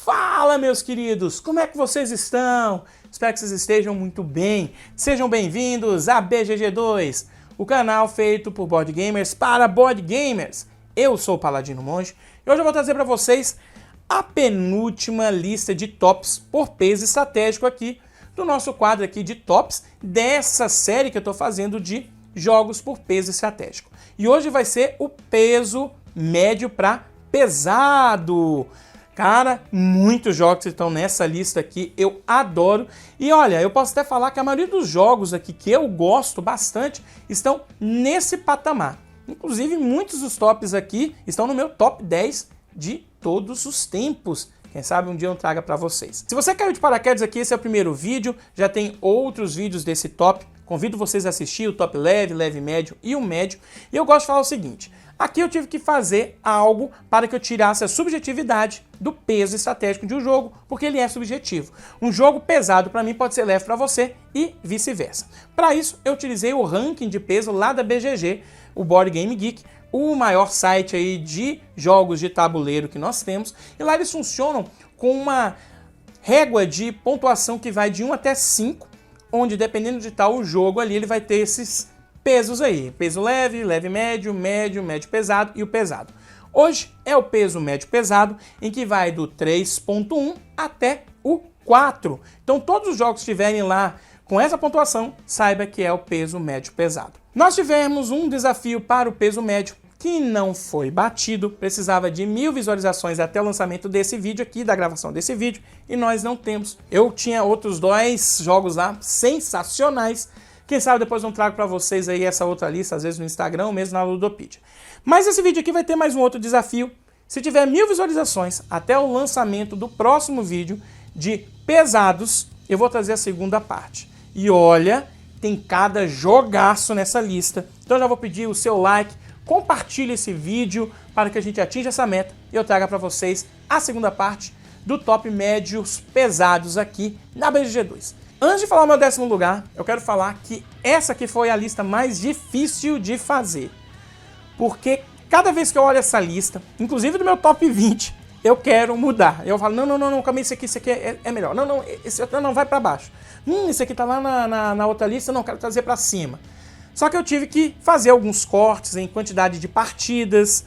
Fala, meus queridos! Como é que vocês estão? Espero que vocês estejam muito bem. Sejam bem-vindos a BGG2, o canal feito por board gamers para board gamers. Eu sou o Paladino Monge e hoje eu vou trazer para vocês a penúltima lista de tops por peso estratégico aqui do nosso quadro aqui de tops dessa série que eu estou fazendo de jogos por peso estratégico. E hoje vai ser o peso médio para pesado. Cara, muitos jogos estão nessa lista aqui, eu adoro. E olha, eu posso até falar que a maioria dos jogos aqui que eu gosto bastante estão nesse patamar. Inclusive, muitos dos tops aqui estão no meu top 10 de todos os tempos. Quem sabe um dia eu traga para vocês. Se você caiu de paraquedas aqui, esse é o primeiro vídeo, já tem outros vídeos desse top. Convido vocês a assistir o top leve, leve médio e o médio. E eu gosto de falar o seguinte, aqui eu tive que fazer algo para que eu tirasse a subjetividade do peso estratégico de um jogo, porque ele é subjetivo. Um jogo pesado para mim pode ser leve para você e vice-versa. Para isso, eu utilizei o ranking de peso lá da BGG, o Board Game Geek, o maior site aí de jogos de tabuleiro que nós temos. E lá eles funcionam com uma régua de pontuação que vai de 1 até 5, onde dependendo de tal o jogo ali, ele vai ter esses pesos aí. Peso leve, leve médio, médio, médio pesado e o pesado. Hoje é o peso médio pesado, em que vai do 3.1 até o 4. Então todos os jogos que estiverem lá com essa pontuação, saiba que é o peso médio pesado. Nós tivemos um desafio para o peso médio que não foi batido, precisava de 1000 visualizações até o lançamento desse vídeo aqui, da gravação desse vídeo, e nós não temos. Eu tinha outros 2 jogos lá sensacionais. Quem sabe depois eu trago para vocês aí essa outra lista, às vezes no Instagram ou mesmo na Ludopedia. Mas esse vídeo aqui vai ter mais um outro desafio. Se tiver 1000 visualizações até o lançamento do próximo vídeo de pesados, eu vou trazer a segunda parte. E olha, tem cada jogaço nessa lista. Então eu já vou pedir o seu like, compartilhe esse vídeo para que a gente atinja essa meta e eu traga para vocês a segunda parte do top médios pesados aqui na BGG2. Antes de falar o meu 10º lugar, eu quero falar que essa aqui foi a lista mais difícil de fazer. Porque cada vez que eu olho essa lista, inclusive do meu top 20, eu quero mudar. Eu falo, não, calma aí, isso aqui é melhor. Não, esse outro não vai para baixo. Esse aqui tá lá na outra lista, não, quero trazer para cima. Só que eu tive que fazer alguns cortes em quantidade de partidas,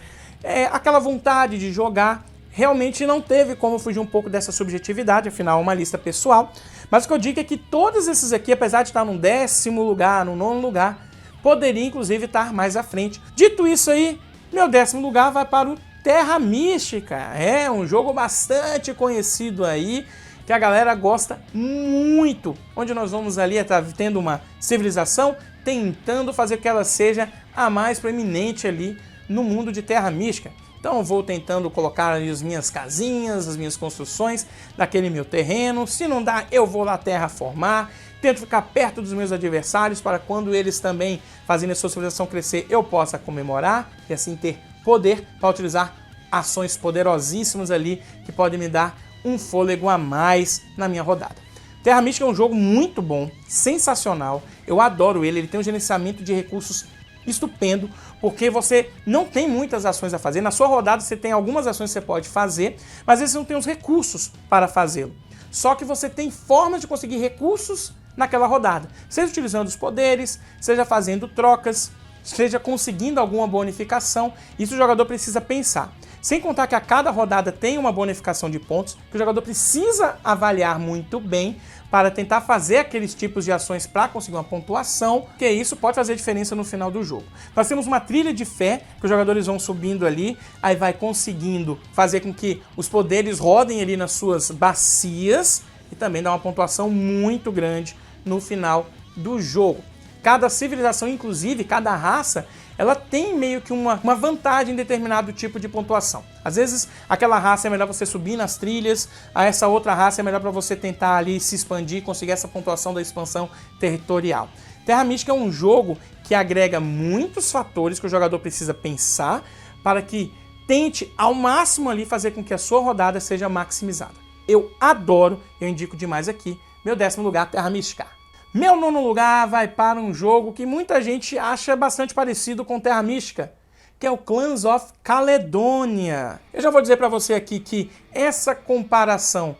aquela vontade de jogar. Realmente não teve como fugir um pouco dessa subjetividade, afinal é uma lista pessoal. Mas o que eu digo é que todos esses aqui, apesar de estar no 10º lugar, no 9º lugar, poderiam inclusive estar mais à frente. Dito isso aí, meu 10º lugar vai para o Terra Mística. É um jogo bastante conhecido aí, que a galera gosta muito. Onde nós vamos ali, tendo uma civilização, tentando fazer que ela seja a mais proeminente ali no mundo de Terra Mística. Então eu vou tentando colocar ali as minhas casinhas, as minhas construções daquele meu terreno. Se não dá, eu vou lá terraformar. Tento ficar perto dos meus adversários para quando eles também fazendo a sua civilização crescer, eu possa comemorar e assim ter poder para utilizar ações poderosíssimas ali que podem me dar um fôlego a mais na minha rodada. Terra Mística é um jogo muito bom, sensacional. Eu adoro ele tem um gerenciamento de recursos estupendo, porque você não tem muitas ações a fazer. Na sua rodada você tem algumas ações que você pode fazer, mas às vezes você não tem os recursos para fazê-lo. Só que você tem formas de conseguir recursos naquela rodada, seja utilizando os poderes, seja fazendo trocas, seja conseguindo alguma bonificação. Isso o jogador precisa pensar. Sem contar que a cada rodada tem uma bonificação de pontos, que o jogador precisa avaliar muito bem para tentar fazer aqueles tipos de ações para conseguir uma pontuação, que isso pode fazer diferença no final do jogo. Nós temos uma trilha de fé, que os jogadores vão subindo ali, aí vai conseguindo fazer com que os poderes rodem ali nas suas bacias e também dá uma pontuação muito grande no final do jogo. Cada civilização, inclusive, cada raça, ela tem meio que uma vantagem em determinado tipo de pontuação. Às vezes, aquela raça é melhor você subir nas trilhas, a essa outra raça é melhor para você tentar ali se expandir e conseguir essa pontuação da expansão territorial. Terra Mística é um jogo que agrega muitos fatores que o jogador precisa pensar para que tente ao máximo ali fazer com que a sua rodada seja maximizada. Eu adoro, eu indico demais aqui, meu 10º lugar, Terra Mística. Meu 9º lugar vai para um jogo que muita gente acha bastante parecido com Terra Mística, que é o Clans of Caledonia. Eu já vou dizer para você aqui que essa comparação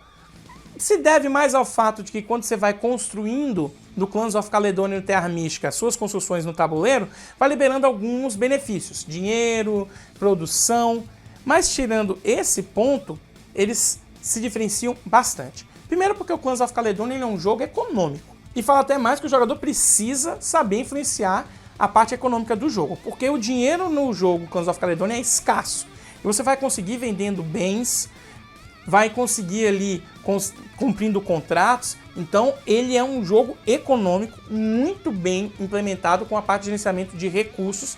se deve mais ao fato de que quando você vai construindo no Clans of Caledonia e no Terra Mística as suas construções no tabuleiro, vai liberando alguns benefícios, dinheiro, produção, mas tirando esse ponto, eles se diferenciam bastante. Primeiro porque o Clans of Caledonia é um jogo econômico, e fala até mais que o jogador precisa saber influenciar a parte econômica do jogo, porque o dinheiro no jogo Clans of Caledonia é escasso, e você vai conseguir vendendo bens, vai conseguir ali cumprindo contratos. Então ele é um jogo econômico muito bem implementado com a parte de gerenciamento de recursos,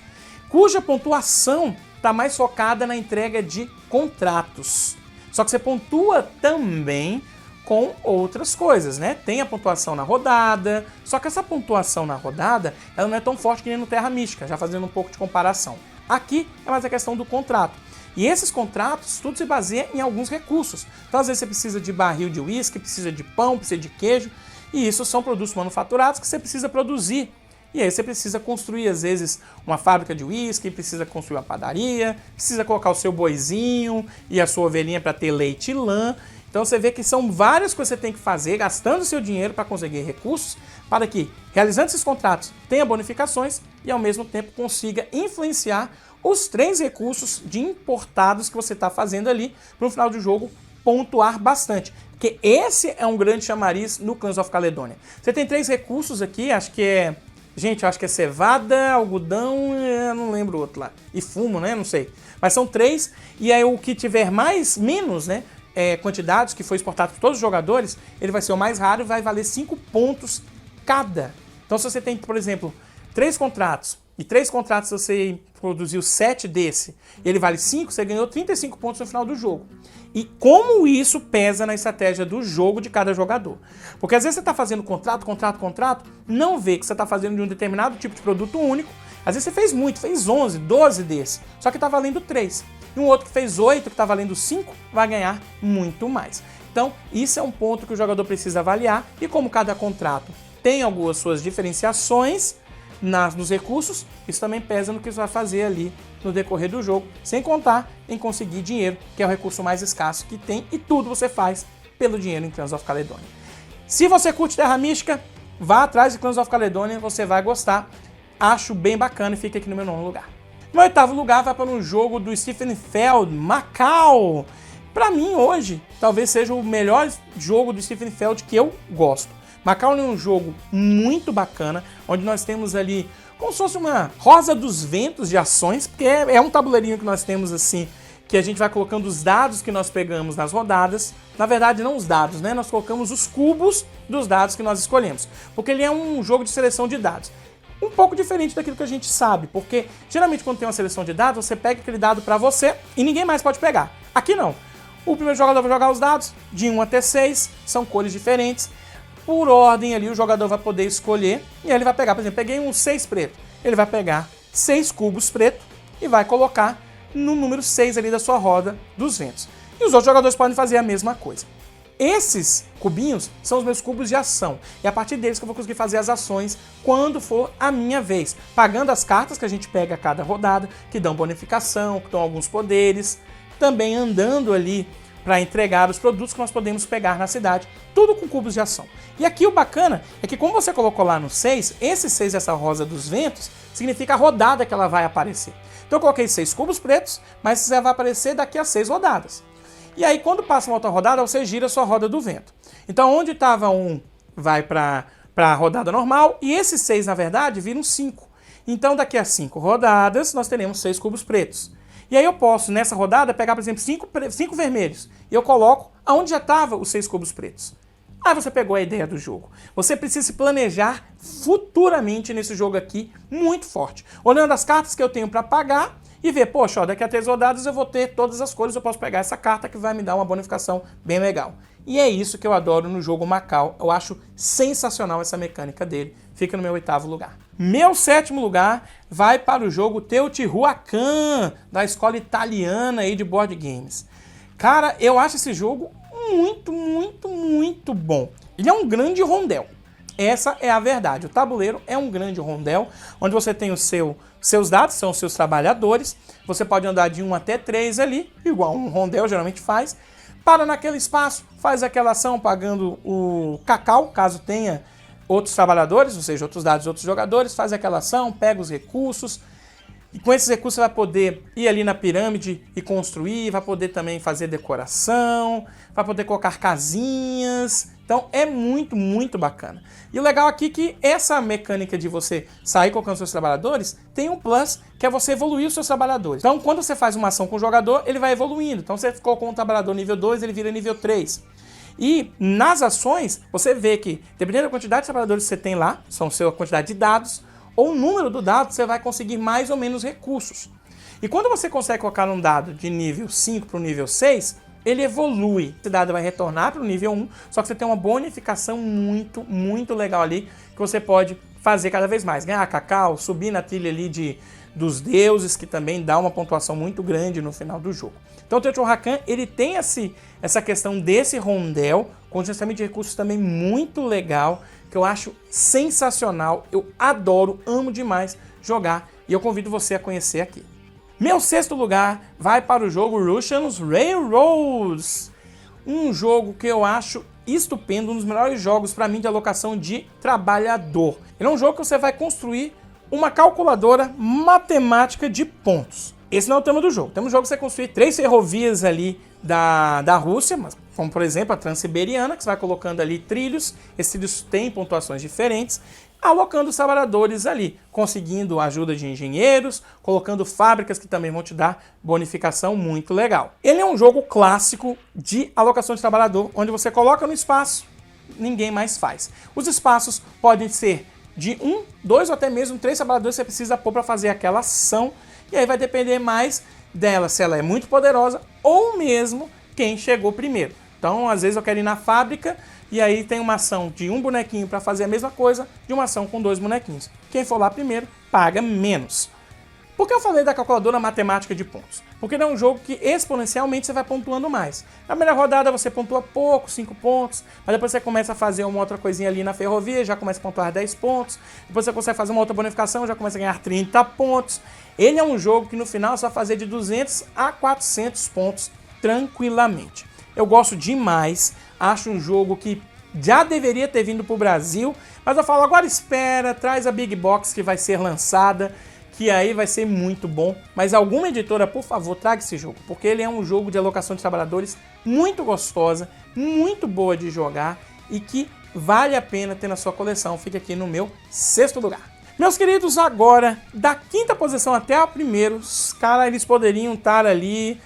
cuja pontuação está mais focada na entrega de contratos. Só que você pontua também com outras coisas, né? Tem a pontuação na rodada, só que essa pontuação na rodada ela não é tão forte que nem no Terra Mística, já fazendo um pouco de comparação. Aqui é mais a questão do contrato. E esses contratos, tudo se baseia em alguns recursos. Então, às vezes, você precisa de barril de uísque, precisa de pão, precisa de queijo, e isso são produtos manufaturados que você precisa produzir. E aí você precisa construir, às vezes, uma fábrica de uísque, precisa construir uma padaria, precisa colocar o seu boizinho e a sua ovelhinha para ter leite e lã. Então, você vê que são várias coisas que você tem que fazer, gastando seu dinheiro para conseguir recursos, para que, realizando esses contratos, tenha bonificações e, ao mesmo tempo, consiga influenciar os 3 recursos de importados que você está fazendo ali, para no final do jogo pontuar bastante. Porque esse é um grande chamariz no Clans of Caledonia. Você tem 3 recursos aqui, acho que é... Gente, eu acho que é cevada, algodão, eu não lembro o outro lá. E fumo, né? Não sei. Mas são 3, e aí o que tiver menos, né? Quantidades que foi exportado por todos os jogadores, ele vai ser o mais raro e vai valer 5 pontos cada. Então, se você tem, por exemplo, 3 contratos, e 3 contratos você produziu 7 desse, e ele vale 5, você ganhou 35 pontos no final do jogo. E como isso pesa na estratégia do jogo de cada jogador? Porque às vezes você está fazendo contrato, não vê que você está fazendo de um determinado tipo de produto único. Às vezes você fez muito, fez 11, 12 desse, só que está valendo 3. E um outro que fez 8, que está valendo 5, vai ganhar muito mais. Então, isso é um ponto que o jogador precisa avaliar, e como cada contrato tem algumas suas diferenciações nos recursos, isso também pesa no que você vai fazer ali no decorrer do jogo, sem contar em conseguir dinheiro, que é o recurso mais escasso que tem, e tudo você faz pelo dinheiro em Clans of Caledonia. Se você curte Terra Mística, vá atrás de Clans of Caledonia, você vai gostar. Acho bem bacana e fica aqui no meu 9º lugar. No 8º lugar vai para um jogo do Stephen Feld, Macau. Para mim hoje, talvez seja o melhor jogo do Stephen Feld que eu gosto. Macau é um jogo muito bacana, onde nós temos ali como se fosse uma rosa dos ventos de ações, porque é um tabuleirinho que nós temos assim, que a gente vai colocando os dados que nós pegamos nas rodadas. Na verdade, não os dados, né? Nós colocamos os cubos dos dados que nós escolhemos, porque ele é um jogo de seleção de dados. Um pouco diferente daquilo que a gente sabe, porque geralmente quando tem uma seleção de dados, você pega aquele dado para você e ninguém mais pode pegar. Aqui não. O primeiro jogador vai jogar os dados, de 1 até 6, são cores diferentes. Por ordem ali, o jogador vai poder escolher e aí ele vai pegar, por exemplo, peguei um 6 preto. Ele vai pegar 6 cubos preto e vai colocar no número 6 ali da sua roda dos ventos. E os outros jogadores podem fazer a mesma coisa. Esses cubinhos são os meus cubos de ação. E é a partir deles que eu vou conseguir fazer as ações quando for a minha vez. Pagando as cartas que a gente pega a cada rodada, que dão bonificação, que dão alguns poderes. Também andando ali para entregar os produtos que nós podemos pegar na cidade. Tudo com cubos de ação. E aqui o bacana é que como você colocou lá no 6, esse 6 dessa rosa dos ventos, significa a rodada que ela vai aparecer. Então eu coloquei 6 cubos pretos, mas isso vai aparecer daqui a 6 rodadas. E aí, quando passa uma outra rodada, você gira a sua roda do vento. Então, onde estava um, vai para a rodada normal, e esses 6, na verdade, viram 5. Então, daqui a 5 rodadas, nós teremos 6 cubos pretos. E aí eu posso, nessa rodada, pegar, por exemplo, 5 vermelhos, e eu coloco aonde já estava os 6 cubos pretos. Aí você pegou a ideia do jogo. Você precisa se planejar futuramente nesse jogo aqui, muito forte. Olhando as cartas que eu tenho para pagar, e ver, poxa, ó, daqui a 3 rodadas eu vou ter todas as cores, eu posso pegar essa carta que vai me dar uma bonificação bem legal. E é isso que eu adoro no jogo Macau. Eu acho sensacional essa mecânica dele. Fica no meu 8º lugar. Meu 7º lugar vai para o jogo Teotihuacan, da escola italiana aí de board games. Cara, eu acho esse jogo muito, muito, muito bom. Ele é um grande rondel. Essa é a verdade. O tabuleiro é um grande rondel, onde você tem seus dados, são os seus trabalhadores. Você pode andar de 1 até 3 ali, igual um rondel geralmente faz. Para naquele espaço, faz aquela ação pagando o cacau, caso tenha outros trabalhadores, ou seja, outros dados, outros jogadores. Faz aquela ação, pega os recursos. E com esses recursos você vai poder ir ali na pirâmide e construir, vai poder também fazer decoração, vai poder colocar casinhas. Então é muito, muito bacana. E o legal aqui é que essa mecânica de você sair colocando seus trabalhadores tem um plus, que é você evoluir os seus trabalhadores. Então quando você faz uma ação com o jogador, ele vai evoluindo. Então você colocou um trabalhador nível 2, ele vira nível 3. E nas ações, você vê que, dependendo da quantidade de trabalhadores que você tem lá, são a sua quantidade de dados, ou o número do dado, você vai conseguir mais ou menos recursos. E quando você consegue colocar um dado de nível 5 para o nível 6, ele evolui. Esse dado vai retornar para o nível 1, só que você tem uma bonificação muito, muito legal ali, que você pode fazer cada vez mais. Ganhar cacau, subir na trilha ali dos deuses, que também dá uma pontuação muito grande no final do jogo. Então o Teotihuacan, ele tem essa questão desse rondel, com gerenciamento de recursos também muito legal, que eu acho sensacional, eu adoro, amo demais jogar e eu convido você a conhecer aqui. Meu sexto lugar vai para o jogo Russians Railroads, um jogo que eu acho estupendo, um dos melhores jogos para mim de alocação de trabalhador. Ele é um jogo que você vai construir uma calculadora matemática de pontos. Esse não é o tema do jogo. O tema do jogo é você construir 3 ferrovias ali da Rússia, como por exemplo a Transiberiana, que você vai colocando ali trilhos. Esses trilhos têm pontuações diferentes, alocando os trabalhadores ali, conseguindo a ajuda de engenheiros, colocando fábricas que também vão te dar bonificação muito legal. Ele é um jogo clássico de alocação de trabalhador, onde você coloca no espaço, ninguém mais faz. Os espaços podem ser de 1, 2 ou até mesmo 3 trabalhadores que você precisa pôr para fazer aquela ação. E aí vai depender mais dela, se ela é muito poderosa ou mesmo quem chegou primeiro. Então, às vezes eu quero ir na fábrica e aí tem uma ação de um bonequinho para fazer a mesma coisa de uma ação com 2 bonequinhos. Quem for lá primeiro paga menos. Por que eu falei da calculadora matemática de pontos? Porque ele é um jogo que exponencialmente você vai pontuando mais. Na primeira rodada você pontua pouco, 5 pontos, mas depois você começa a fazer uma outra coisinha ali na ferrovia, já começa a pontuar 10 pontos, depois você consegue fazer uma outra bonificação, já começa a ganhar 30 pontos. Ele é um jogo que no final você vai fazer de 200 a 400 pontos tranquilamente. Eu gosto demais, acho um jogo que já deveria ter vindo para o Brasil, mas eu falo, agora espera, traz a Big Box que vai ser lançada, que aí vai ser muito bom. Mas alguma editora, por favor, traga esse jogo, porque ele é um jogo de alocação de trabalhadores muito gostosa, muito boa de jogar e que vale a pena ter na sua coleção. Fica aqui no meu sexto lugar. Meus queridos, agora, da quinta posição até a primeira, os caras eles poderiam estar ali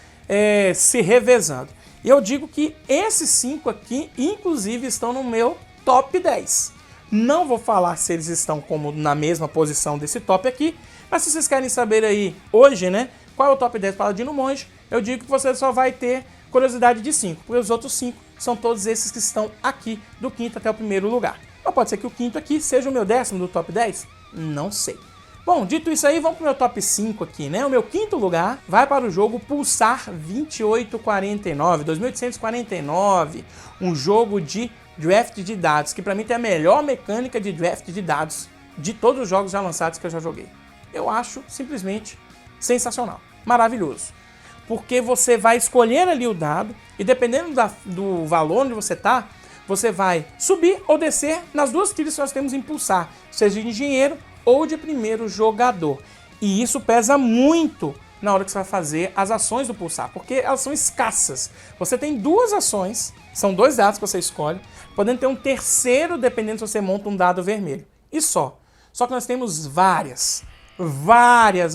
se revezando. E eu digo que esses 5 aqui, inclusive, estão no meu top 10. Não vou falar se eles estão como na mesma posição desse top aqui, mas se vocês querem saber aí, hoje, né, qual é o top 10 Paladino Monge, eu digo que você só vai ter curiosidade de 5, porque os outros 5 são todos esses que estão aqui, do quinto até o primeiro lugar. Mas pode ser que o quinto aqui seja o meu 10º do top 10? Não sei. Bom, dito isso aí, vamos pro meu top 5 aqui, né? O meu quinto lugar vai para o jogo Pulsar 2849, 2849, um jogo de draft de dados, que pra mim tem a melhor mecânica de draft de dados de todos os jogos já lançados que eu já joguei. Eu acho simplesmente sensacional, maravilhoso. Porque você vai escolher ali o dado e dependendo do valor onde você tá, você vai subir ou descer nas 2 trilhas que nós temos em Pulsar, seja de engenheiro ou de primeiro jogador. E isso pesa muito na hora que você vai fazer as ações do Pulsar, porque elas são escassas. Você tem 2 ações, são 2 dados que você escolhe, podendo ter um terceiro dependendo se você monta um dado vermelho. E só. Só que nós temos várias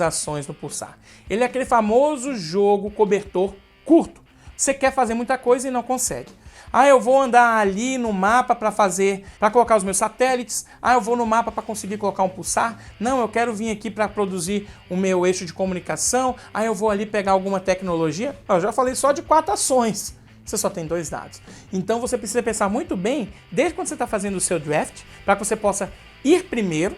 ações no Pulsar. Ele é aquele famoso jogo cobertor curto. Você quer fazer muita coisa e não consegue. Ah, eu vou andar ali no mapa para colocar os meus satélites. Ah, eu vou no mapa para conseguir colocar um pulsar. Não, eu quero vir aqui para produzir o meu eixo de comunicação. Ah, eu vou ali pegar alguma tecnologia. Eu já falei só de 4 ações. Você só tem 2 dados. Então você precisa pensar muito bem, desde quando você está fazendo o seu draft, para que você possa ir primeiro,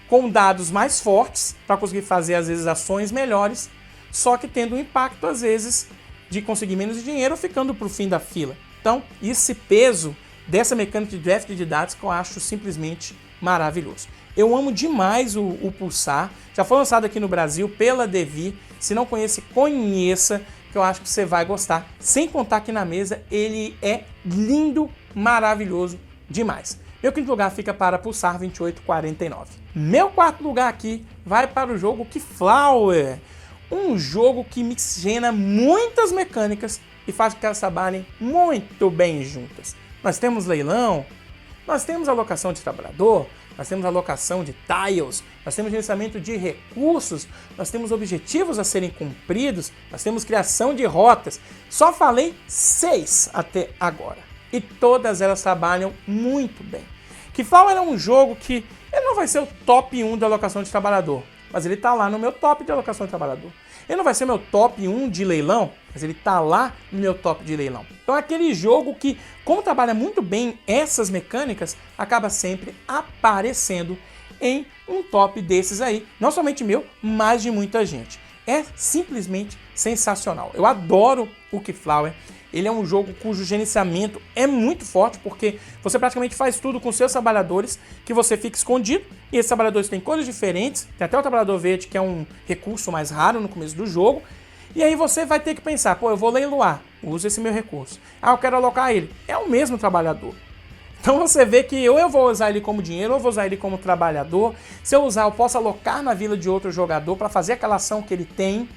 com dados mais fortes, para conseguir fazer às vezes ações melhores, só que tendo um impacto às vezes de conseguir menos dinheiro ou ficando para o fim da fila. Então, esse peso, dessa mecânica de draft de dados que eu acho simplesmente maravilhoso. Eu amo demais o Pulsar, já foi lançado aqui no Brasil pela Devir, se não conhece, conheça, que eu acho que você vai gostar. Sem contar que na mesa ele é lindo, maravilhoso demais. Meu quinto lugar fica para Pulsar 2849. Meu quarto lugar aqui vai para o jogo Keyflower, um jogo que misciona muitas mecânicas e faz com que elas trabalhem muito bem juntas. Nós temos leilão, nós temos alocação de trabalhador, nós temos alocação de tiles, nós temos gerenciamento de recursos, nós temos objetivos a serem cumpridos, nós temos criação de rotas. Só falei 6 até agora. E todas elas trabalham muito bem. Keyflower é um jogo que ele não vai ser o top 1 de alocação de trabalhador, mas ele está lá no meu top de alocação de trabalhador. Ele não vai ser meu top 1 de leilão, mas ele está lá no meu top de leilão. Então é aquele jogo que, como trabalha muito bem essas mecânicas, acaba sempre aparecendo em um top desses aí. Não somente meu, mas de muita gente. É simplesmente sensacional. Eu adoro o Keyflower. Ele é um jogo cujo gerenciamento é muito forte, porque você praticamente faz tudo com seus trabalhadores, que você fica escondido, e esses trabalhadores têm cores diferentes, tem até o trabalhador verde, que é um recurso mais raro no começo do jogo, e aí você vai ter que pensar, pô, eu vou leiloar, uso esse meu recurso. Ah, eu quero alocar ele. É o mesmo trabalhador. Então você vê que ou eu vou usar ele como dinheiro, ou eu vou usar ele como trabalhador. Se eu usar, eu posso alocar na vila de outro jogador para fazer aquela ação que ele tem,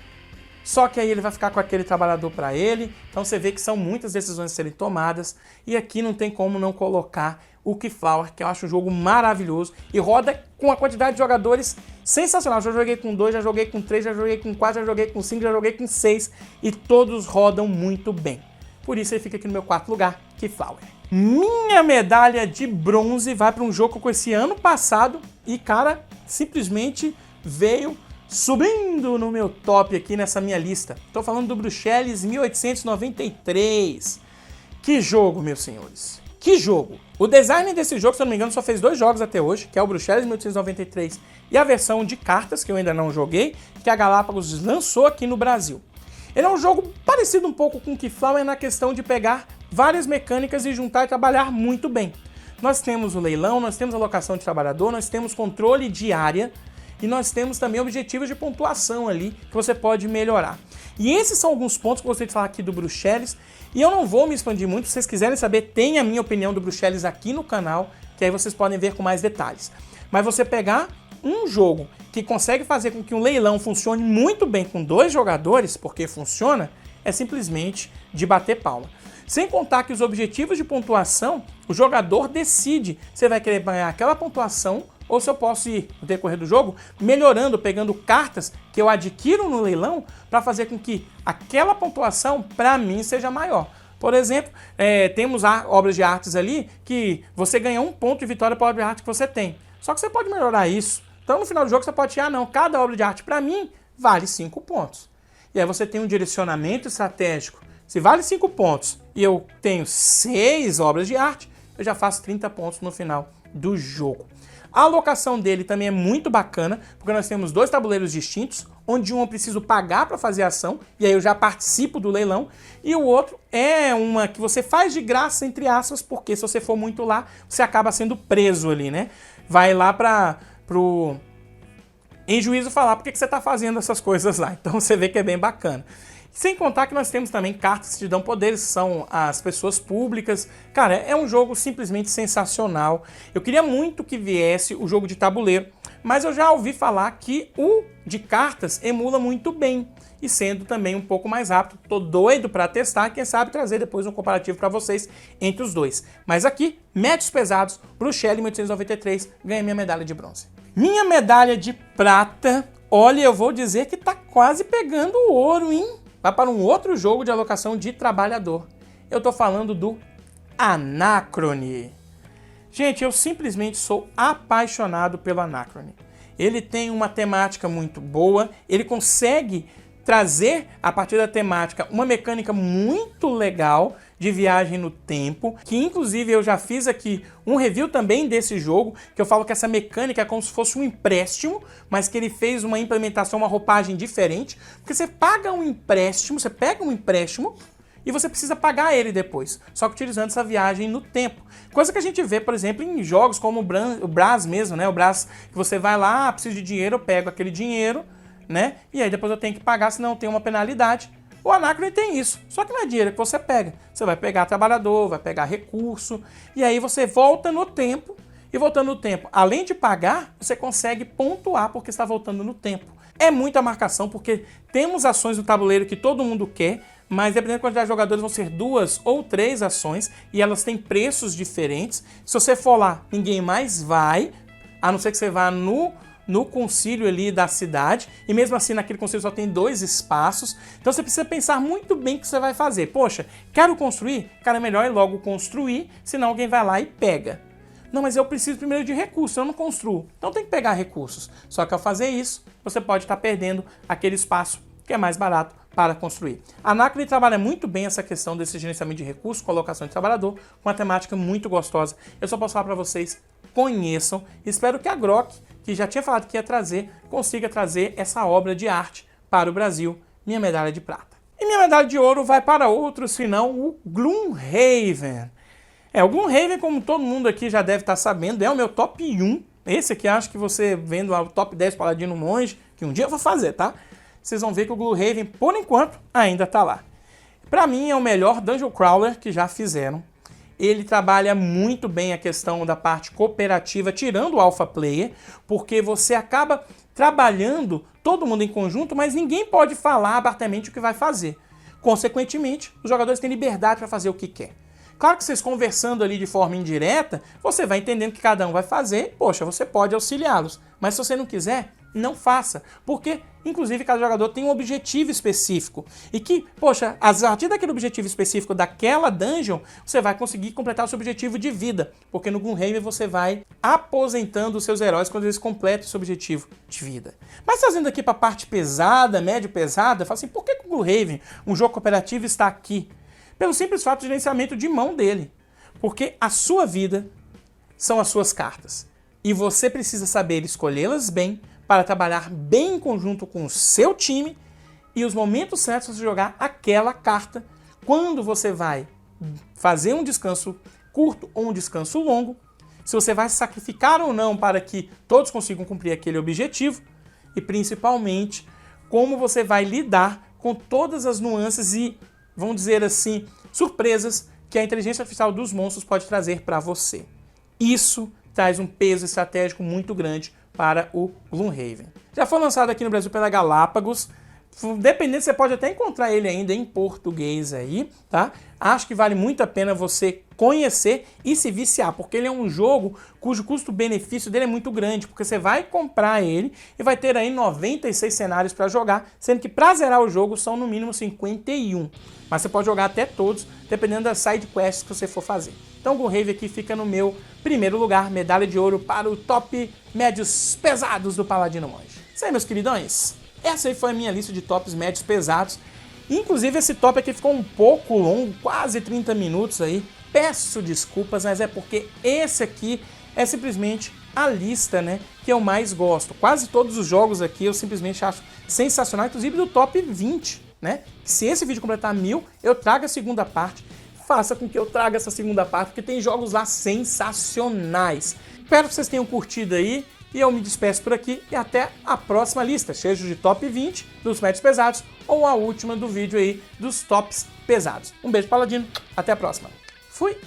só que aí ele vai ficar com aquele trabalhador para ele. Então você vê que são muitas decisões a serem tomadas. E aqui não tem como não colocar o Keyflower, que eu acho um jogo maravilhoso. E roda com a quantidade de jogadores sensacional. Já joguei com 2, já joguei com 3, já joguei com 4, já joguei com 5, já joguei com 6. E todos rodam muito bem. Por isso ele fica aqui no meu quarto lugar, Keyflower. Minha medalha de bronze vai para um jogo que eu conheci ano passado. E, cara, simplesmente veio subindo no meu top aqui nessa minha lista. Estou falando do Bruxelas 1893. Que jogo, meus senhores. Que jogo. O designer desse jogo, se eu não me engano, só fez 2 jogos até hoje, que é o Bruxelas 1893 e a versão de cartas, que eu ainda não joguei, que a Galápagos lançou aqui no Brasil. Ele é um jogo parecido um pouco com o Keyflower na questão de pegar várias mecânicas e juntar e trabalhar muito bem. Nós temos o leilão, nós temos a alocação de trabalhador, nós temos controle de área, e nós temos também objetivos de pontuação ali que você pode melhorar. E esses são alguns pontos que eu gostaria de falar aqui do Bruxelas. E eu não vou me expandir muito. Se vocês quiserem saber, tem a minha opinião do Bruxelas aqui no canal, que aí vocês podem ver com mais detalhes. Mas você pegar um jogo que consegue fazer com que um leilão funcione muito bem com 2 jogadores, porque funciona, é simplesmente de bater palma. Sem contar que os objetivos de pontuação, o jogador decide se vai querer ganhar aquela pontuação ou se eu posso ir, no decorrer do jogo, melhorando, pegando cartas que eu adquiro no leilão para fazer com que aquela pontuação, para mim, seja maior. Por exemplo, temos obras de artes ali que você ganha 1 ponto de vitória para a obra de arte que você tem. Só que você pode melhorar isso. Então, no final do jogo, você pode tirar, não, cada obra de arte, para mim, vale 5 pontos. E aí você tem um direcionamento estratégico. Se vale 5 pontos e eu tenho 6 obras de arte, eu já faço 30 pontos no final do jogo. A alocação dele também é muito bacana, porque nós temos 2 tabuleiros distintos, onde um eu preciso pagar para fazer a ação, e aí eu já participo do leilão, e o outro é uma que você faz de graça, entre aspas, porque se você for muito lá, você acaba sendo preso ali, né? Vai lá pro em juízo falar porque que você está fazendo essas coisas lá. Então você vê que é bem bacana. Sem contar que nós temos também cartas que te dão poderes, são as pessoas públicas. Cara, é um jogo simplesmente sensacional. Eu queria muito que viesse o jogo de tabuleiro, mas eu já ouvi falar que o de cartas emula muito bem. E sendo também um pouco mais rápido, tô doido para testar, quem sabe trazer depois um comparativo para vocês entre os dois. Mas aqui, médios pesados, Bruxelas 1893, ganha minha medalha de bronze. Minha medalha de prata, olha, eu vou dizer que tá quase pegando o ouro, hein? Vai para um outro jogo de alocação de trabalhador. Eu tô falando do Anachrony. Gente, eu simplesmente sou apaixonado pelo Anachrony. Ele tem uma temática muito boa, ele consegue trazer, a partir da temática, uma mecânica muito legal de viagem no tempo, que inclusive eu já fiz aqui um review também desse jogo, que eu falo que essa mecânica é como se fosse um empréstimo, mas que ele fez uma implementação, uma roupagem diferente, porque você paga um empréstimo, você pega um empréstimo e você precisa pagar ele depois, só que utilizando essa viagem no tempo. Coisa que a gente vê, por exemplo, em jogos como o Brass mesmo, né? O Brass que você vai lá, preciso de dinheiro, eu pego aquele dinheiro, né? E aí depois eu tenho que pagar, senão tem uma penalidade. O Anacrone tem isso, só que não é dinheiro que você pega. Você vai pegar trabalhador, vai pegar recurso, e aí você volta no tempo, e voltando no tempo, além de pagar, você consegue pontuar porque está voltando no tempo. É muita marcação, porque temos ações no tabuleiro que todo mundo quer, mas dependendo da quantidade de jogadores, vão ser 2 ou 3 ações, e elas têm preços diferentes. Se você for lá, ninguém mais vai, a não ser que você vá no concílio ali da cidade, e mesmo assim naquele concílio só tem 2 espaços, então você precisa pensar muito bem o que você vai fazer. Poxa, quero construir? Cara, é melhor ir logo construir, senão alguém vai lá e pega. Não, mas eu preciso primeiro de recursos, eu não construo, então tem que pegar recursos. Só que ao fazer isso, você pode estar perdendo aquele espaço que é mais barato para construir. A Anacrone trabalha muito bem essa questão desse gerenciamento de recursos, colocação de trabalhador, com uma temática muito gostosa. Eu só posso falar para vocês, conheçam. Espero que a Grok, que já tinha falado que ia trazer, consiga trazer essa obra de arte para o Brasil, minha medalha de prata. E minha medalha de ouro vai para outros, senão o Gloomhaven. O Gloomhaven, como todo mundo aqui já deve estar sabendo, é o meu top 1. Esse aqui, acho que você vendo o top 10 Paladino Monge, que um dia eu vou fazer, tá? Vocês vão ver que o Gloomhaven, por enquanto, ainda tá lá. Pra mim, é o melhor Dungeon Crawler que já fizeram. Ele trabalha muito bem a questão da parte cooperativa, tirando o Alpha Player, porque você acaba trabalhando todo mundo em conjunto, mas ninguém pode falar abertamente o que vai fazer. Consequentemente, os jogadores têm liberdade para fazer o que quer. Claro que vocês conversando ali de forma indireta, você vai entendendo o que cada um vai fazer, poxa, você pode auxiliá-los. Mas se você não quiser, não faça. Porque, inclusive, cada jogador tem um objetivo específico. E que, poxa, a partir daquele objetivo específico daquela dungeon, você vai conseguir completar o seu objetivo de vida. Porque no Gloomhaven você vai aposentando os seus heróis quando eles completam o seu objetivo de vida. Mas trazendo aqui para a parte pesada, médio pesada, fala assim, por que o Gloomhaven, um jogo cooperativo, está aqui? Pelo simples fato de gerenciamento de mão dele. Porque a sua vida são as suas cartas. E você precisa saber escolhê-las bem para trabalhar bem em conjunto com o seu time e os momentos certos para você jogar aquela carta quando você vai fazer um descanso curto ou um descanso longo, se você vai sacrificar ou não para que todos consigam cumprir aquele objetivo e principalmente como você vai lidar com todas as nuances e, vamos dizer assim, surpresas que a inteligência artificial dos monstros pode trazer para você. Isso traz um peso estratégico muito grande para o Gloomhaven. Já foi lançado aqui no Brasil pela Galápagos. Dependendo, você pode até encontrar ele ainda em português aí, tá? Acho que vale muito a pena você conhecer e se viciar, porque ele é um jogo cujo custo-benefício dele é muito grande, porque você vai comprar ele e vai ter aí 96 cenários para jogar, sendo que para zerar o jogo são no mínimo 51. Mas você pode jogar até todos, dependendo das side quests que você for fazer. Então o Gloomhaven aqui fica no meu primeiro lugar, medalha de ouro para o top médios pesados do Paladino Monge. Isso aí, meus queridões. Essa aí foi a minha lista de tops médios pesados. Inclusive esse top aqui ficou um pouco longo, quase 30 minutos aí. Peço desculpas, mas é porque esse aqui é simplesmente a lista, né, que eu mais gosto. Quase todos os jogos aqui eu simplesmente acho sensacional, inclusive do top 20, né? Se esse vídeo completar 1000, eu trago a segunda parte. Faça com que eu traga essa segunda parte, porque tem jogos lá sensacionais. Espero que vocês tenham curtido aí. E eu me despeço por aqui e até a próxima lista, seja de top 20 dos médios pesados ou a última do vídeo aí dos tops pesados. Um beijo, Paladino, até a próxima. Fui!